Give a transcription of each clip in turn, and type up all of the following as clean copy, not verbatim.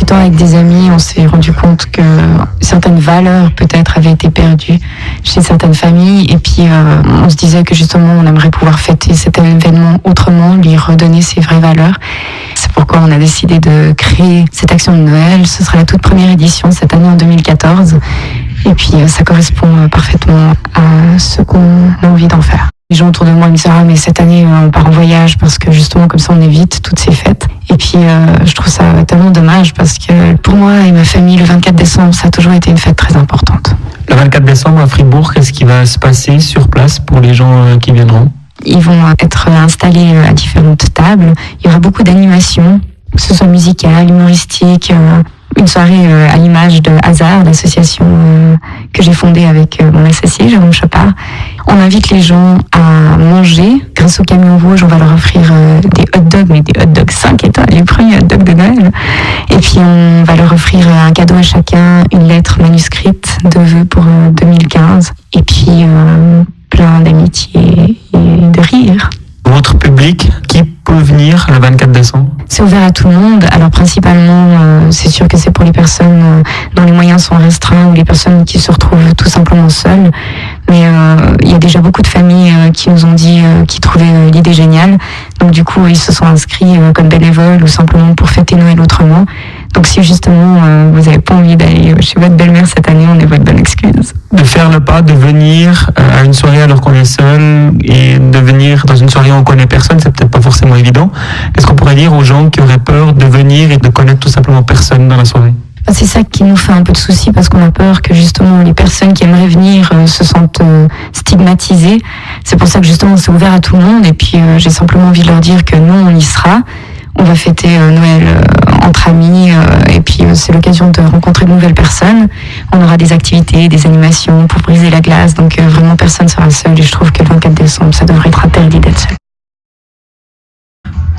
discutant avec des amis, on s'est rendu compte que certaines valeurs peut-être avaient été perdues chez certaines familles. Et puis on se disait que justement on aimerait pouvoir fêter cet événement autrement, lui redonner ses vraies valeurs. C'est pourquoi on a décidé de créer cette action de Noël. Ce sera la toute première édition cette année en 2014. Et puis ça correspond parfaitement à ce qu'on a envie d'en faire. Les gens autour de moi me disent « Ah, mais cette année, on part en voyage parce que justement, comme ça, on évite toutes ces fêtes. » Et puis, je trouve ça tellement dommage parce que pour moi et ma famille, le 24 décembre, ça a toujours été une fête très importante. Le 24 décembre à Fribourg, qu'est-ce qui va se passer sur place pour les gens qui viendront ? Ils vont être installés à différentes tables. Il y aura beaucoup d'animations, que ce soit musicales, humoristiques, une soirée à l'image de Hazard, l'association que j'ai fondée avec mon associé, Jérôme Chopard. On invite les gens à manger. Grâce au Camion Rouge, on va leur offrir des hot dogs, mais des hot dogs 5 étoiles, les premiers hot dogs de Noël. Et puis on va leur offrir un cadeau à chacun, une lettre manuscrite de vœux pour 2015. Et puis plein d'amitié et de rire. Votre public, qui peut venir le 24 décembre ? C'est ouvert à tout le monde. Alors principalement, c'est sûr que c'est pour les personnes dont les moyens sont restreints ou les personnes qui se retrouvent tout simplement seules. Mais il y a déjà beaucoup de familles qui nous ont dit qu'ils trouvaient l'idée géniale. Donc du coup, ils se sont inscrits comme bénévoles ou simplement pour fêter Noël autrement. Donc si justement vous n'avez pas envie d'aller chez votre belle-mère cette année, on est votre bonne excuse. De faire le pas, de venir à une soirée alors qu'on est seul et de venir dans une soirée où on connaît personne, c'est peut-être pas forcément évident. Qu'est-ce qu'on pourrait dire aux gens qui auraient peur de venir et de connaître tout simplement personne dans la soirée ? C'est ça qui nous fait un peu de soucis parce qu'on a peur que justement les personnes qui aimeraient venir se sentent stigmatisées. C'est pour ça que justement c'est ouvert à tout le monde et puis j'ai simplement envie de leur dire que nous on y sera. On va fêter Noël entre amis et puis c'est l'occasion de rencontrer de nouvelles personnes. On aura des activités, des animations pour briser la glace, donc vraiment personne ne sera seul et je trouve que le 24 décembre ça devrait être interdit d'être seul.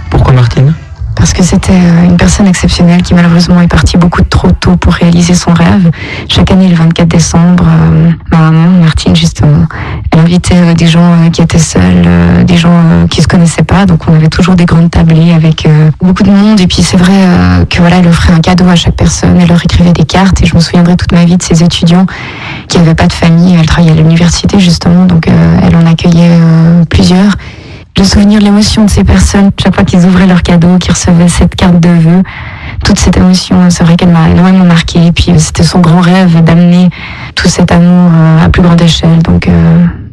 Pourquoi Martine ? Parce que c'était une personne exceptionnelle qui malheureusement est partie beaucoup trop tôt pour réaliser son rêve. Chaque année, le 24 décembre, ma maman, Martine justement, elle invitait des gens qui étaient seuls, des gens qui se connaissaient pas. Donc on avait toujours des grandes tablées avec beaucoup de monde. Et puis c'est vrai que voilà, elle offrait un cadeau à chaque personne. Elle leur écrivait des cartes. Et je me souviendrai toute ma vie de ces étudiants qui n'avaient pas de famille. Elle travaillait à l'université justement, donc elle en accueillait plusieurs. Le souvenir de l'émotion de ces personnes, chaque fois qu'ils ouvraient leur cadeau, qu'ils recevaient cette carte de vœux, toute cette émotion, c'est vrai qu'elle m'a énormément marquée. Et puis c'était son grand rêve d'amener tout cet amour à plus grande échelle. Donc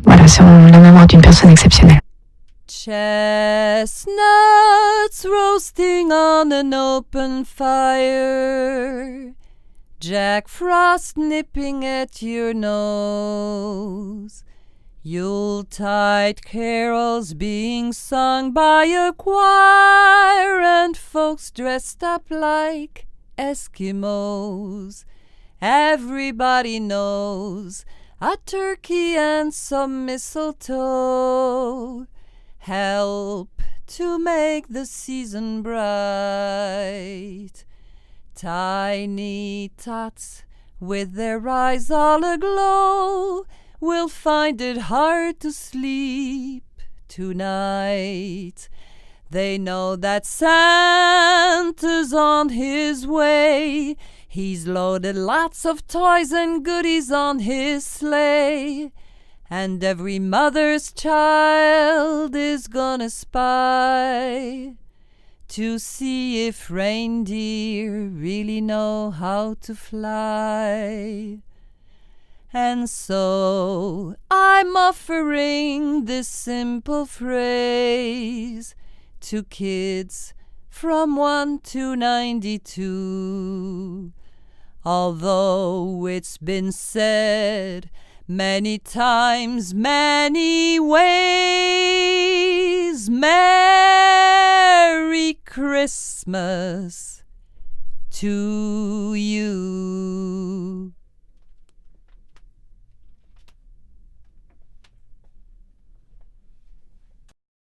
voilà, c'est la mémoire d'une personne exceptionnelle. Chestnuts roasting on an open fire, Jack Frost nipping at your nose, Yuletide carols being sung by a choir, and folks dressed up like Eskimos. Everybody knows a turkey and some mistletoe help to make the season bright. Tiny tots with their eyes all aglow will find it hard to sleep tonight. They know that Santa's on his way. He's loaded lots of toys and goodies on his sleigh. And every mother's child is gonna spy to see if reindeer really know how to fly. And so I'm offering this simple phrase to kids from 1 to 92. Although it's been said many times, many ways, Merry Christmas to you.